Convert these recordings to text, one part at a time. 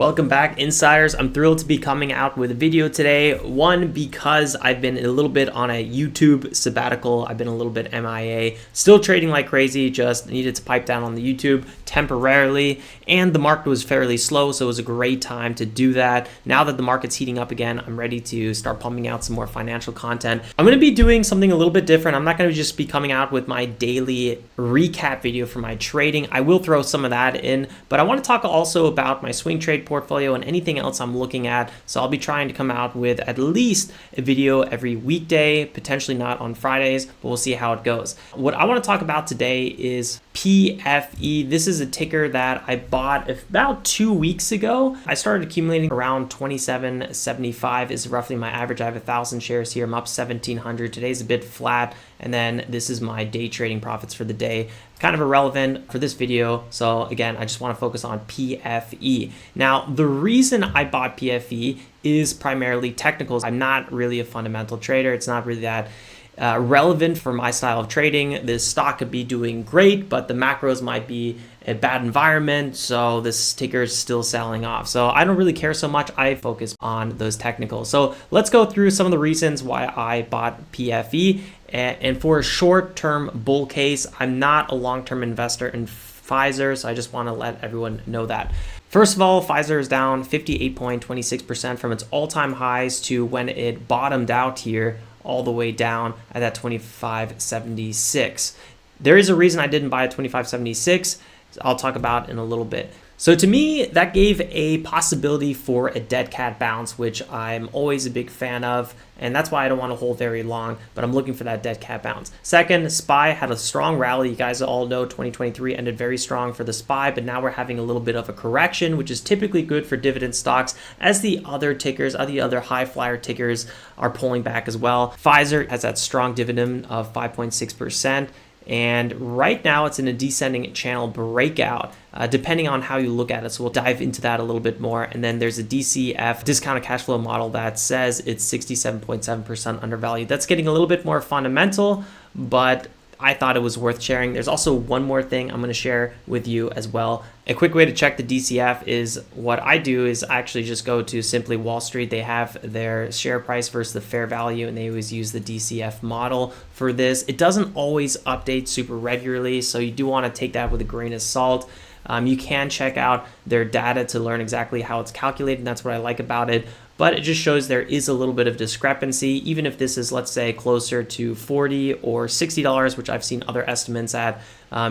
Welcome back, insiders. I'm thrilled to be coming out with a video today. One, because I've been a little bit on a YouTube sabbatical. I've been a little bit MIA, still trading like crazy, just needed to pipe down on the YouTube temporarily. And the market was fairly slow, so it was a great time to do that. Now that the market's heating up again, I'm ready to start pumping out some more financial content. I'm going to be doing something a little bit different. I'm not going to just be coming out with my daily recap video for my trading. I will throw some of that in, but I want to talk also about my swing trade portfolio and anything else I'm looking at. So I'll be trying to come out with at least a video every weekday, potentially not on Fridays, but we'll see how it goes. What I want to talk about today is PFE. This is a ticker that I bought about 2 weeks ago. I started accumulating around 27.75 is roughly my average. I have 1,000 shares here. I'm up 1,700. Today's a bit flat. And then this is my day trading profits for the day. Kind of irrelevant for this video. So again, I just want to focus on PFE. Now, the reason I bought PFE is primarily technicals. I'm not really a fundamental trader. It's not really that relevant for my style of trading. This stock could be doing great, but the macros might be a bad environment, so this ticker is still selling off. So I don't really care so much. I focus on those technicals. So let's go through some of the reasons why I bought PFE. And for a short-term bull case, I'm not a long-term investor in Pfizer, so I just want to let everyone know that. First of all, Pfizer is down 58.26% from its all-time highs to when it bottomed out here, all the way down at that 25.76. There is a reason I didn't buy at 25.76. I'll talk about in a little bit. So to me, that gave a possibility for a dead cat bounce, which I'm always a big fan of, and that's why I don't want to hold very long, but I'm looking for that dead cat bounce. Second, SPY had a strong rally. You guys all know 2023 ended very strong for the SPY, but now we're having a little bit of a correction, which is typically good for dividend stocks as the other tickers, the other high flyer tickers are pulling back as well. Pfizer has that strong dividend of 5.6%. And right now it's in a descending channel breakout, depending on how you look at it. So we'll dive into that a little bit more. And then there's a DCF, discounted cash flow model, that says it's 67.7% undervalued. That's getting a little bit more fundamental, but I thought it was worth sharing. There's also one more thing I'm going to share with you as well. A quick way to check the DCF is what I do is actually just go to Simply Wall Street. They have their share price versus the fair value, and they always use the DCF model for this. It doesn't always update super regularly, so you do want to take that with a grain of salt. You can check out their data to learn exactly how it's calculated, and that's what I like about it. But it just shows there is a little bit of discrepancy. Even if this is, let's say, closer to $40 or $60, which I've seen other estimates at,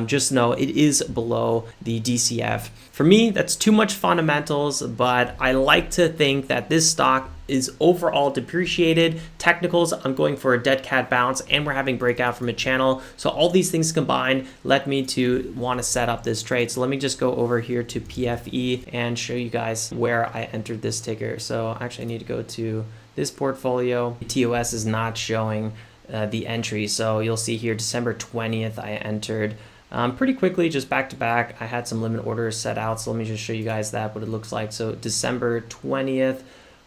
just know it is below the DCF. For me, that's too much fundamentals, but I like to think that this stock is overall depreciated. Technicals, I'm going for a dead cat bounce, and we're having breakout from a channel. So all these things combined led me to want to set up this trade. So let me just go over here to PFE and show you guys where I entered this ticker. So actually I need to go to this portfolio. TOS is not showing the entry. So you'll see here December 20th I entered. Pretty quickly, just back to back. I had some limit orders set out. So let me just show you guys that, what it looks like. So December 20th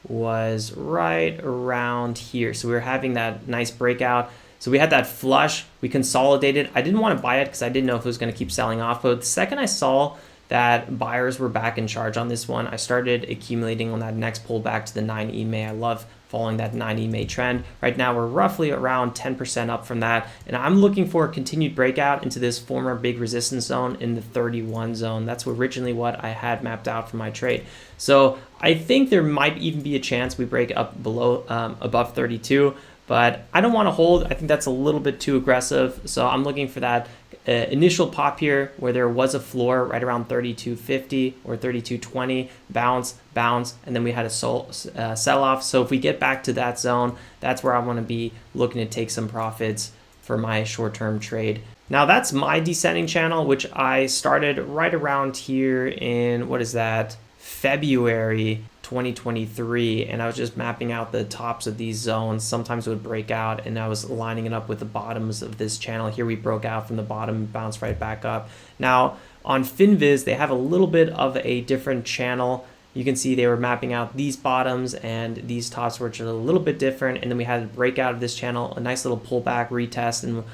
was right around here. So we were having that nice breakout. So we had that flush, we consolidated. I didn't want to buy it because I didn't know if it was going to keep selling off. But the second I saw that buyers were back in charge on this one, I started accumulating on that next pullback to the 9 EMA. I love following that 9 EMA trend. Right now we're roughly around 10% up from that, and I'm looking for a continued breakout into this former big resistance zone in the 31 zone. That's originally what I had mapped out for my trade. So I think there might even be a chance we break up below above 32, but I don't want to hold. I think that's a little bit too aggressive. So I'm looking for that initial pop here where there was a floor right around 32.50 or 32.20, bounce, and then we had a sell-off. So if we get back to that zone, that's where I want to be looking to take some profits for my short-term trade. Now that's my descending channel, which I started right around here in, what is that, February 2023, and I was just mapping out the tops of these zones. Sometimes it would break out, and I was lining it up with the bottoms of this channel. Here we broke out from the bottom, bounced right back up. Now on FinViz, they have a little bit of a different channel. You can see they were mapping out these bottoms and these tops, which are a little bit different, and then we had a breakout of this channel, a nice little pullback retest, and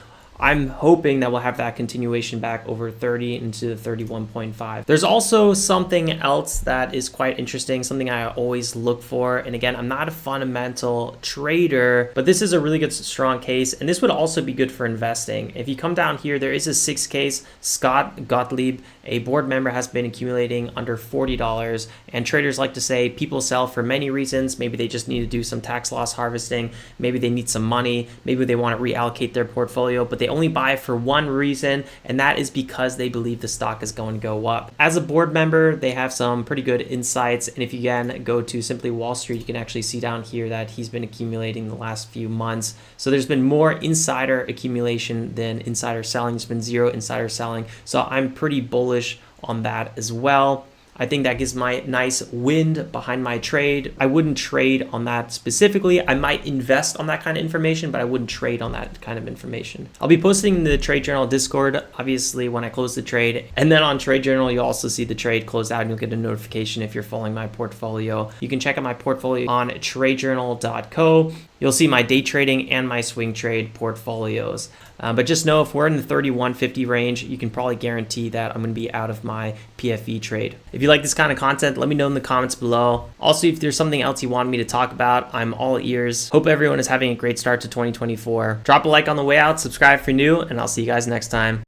I'm hoping that we'll have that continuation back over 30 into 31.5. There's also something else that is quite interesting, something I always look for. And again, I'm not a fundamental trader, but this is a really good strong case. And this would also be good for investing. If you come down here, there is a 6 case. Scott Gottlieb, a board member, has been accumulating under $40. And traders like to say people sell for many reasons. Maybe they just need to do some tax loss harvesting. Maybe they need some money. Maybe they want to reallocate their portfolio, but they only buy for one reason, and that is because they believe the stock is going to go up. As a board member, they have some pretty good insights, and if you again go to Simply Wall Street, you can actually see down here that he's been accumulating the last few months. So there's been more insider accumulation than insider selling. There's been zero insider selling, so I'm pretty bullish on that as well. I think that gives my nice wind behind my trade. I wouldn't trade on that specifically. I might invest on that kind of information, but I wouldn't trade on that kind of information. I'll be posting the Trade Journal Discord, obviously, when I close the trade. And then on Trade Journal, you'll also see the trade close out and you'll get a notification if you're following my portfolio. You can check out my portfolio on TradeJournal.co. You'll see my day trading and my swing trade portfolios. But just know if we're in the 3150 range, you can probably guarantee that I'm going to be out of my PFE trade. If you like this kind of content, let me know in the comments below. Also, if there's something else you want me to talk about, I'm all ears. Hope everyone is having a great start to 2024. Drop a like on the way out, subscribe if you're new, and I'll see you guys next time.